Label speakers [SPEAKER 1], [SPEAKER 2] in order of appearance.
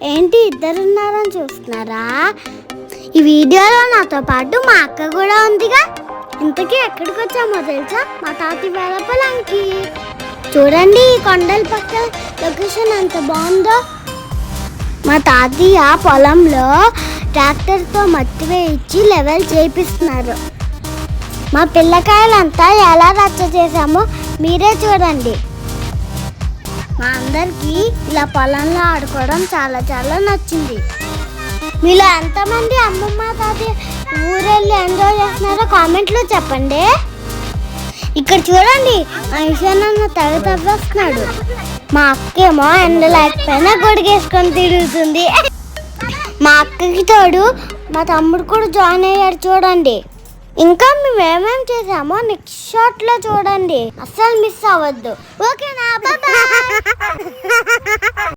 [SPEAKER 1] ఏంటి ఇద్దరున్నారని చూస్తున్నారా? ఈ వీడియోలో నాతో పాటు మా అక్క కూడా ఉందిగా. ఇంతకీ ఎక్కడికి వచ్చామో తెలుసా? మా తాతయ్య వాళ్ళ పొలంకి. చూడండి ఈ కొండల పక్క లొకేషన్ ఎంత బాగుందో. మా తాతయ్య పొలంలో ట్రాక్టర్తో మట్టి వేయించి లెవెల్ చేపిస్తున్నారు. మా పిల్లకాయలంతా ఎలా రచ్చ చేసామో మీరే చూడండి. మా అందరికీ ఇలా పొలంలో ఆడుకోవడం చాలా చాలా నచ్చింది. మీలో ఎంతమంది అమ్మమ్మ తాతయ్య ఊరెళ్ళి ఎంజాయ్ చేస్తున్నారో కామెంట్లో చెప్పండి. ఇక్కడ చూడండి ఐషానన్న తెగ తవ్వేస్తున్నాడు. మా అక్కేమో ఎండ లేకపోయినా గొడిగేసుకొని తిరుగుతుంది. మా అక్కకి తోడు మా తమ్ముడు కూడా జాయిన్ అయ్యాడు చూడండి. ఇంకా మేము ఏమేమి చేసామో నెక్స్ట్ షాట్లో చూడండి, అస్సలు మిస్ అవ్వద్దు. ఓకేనా? బాయ్.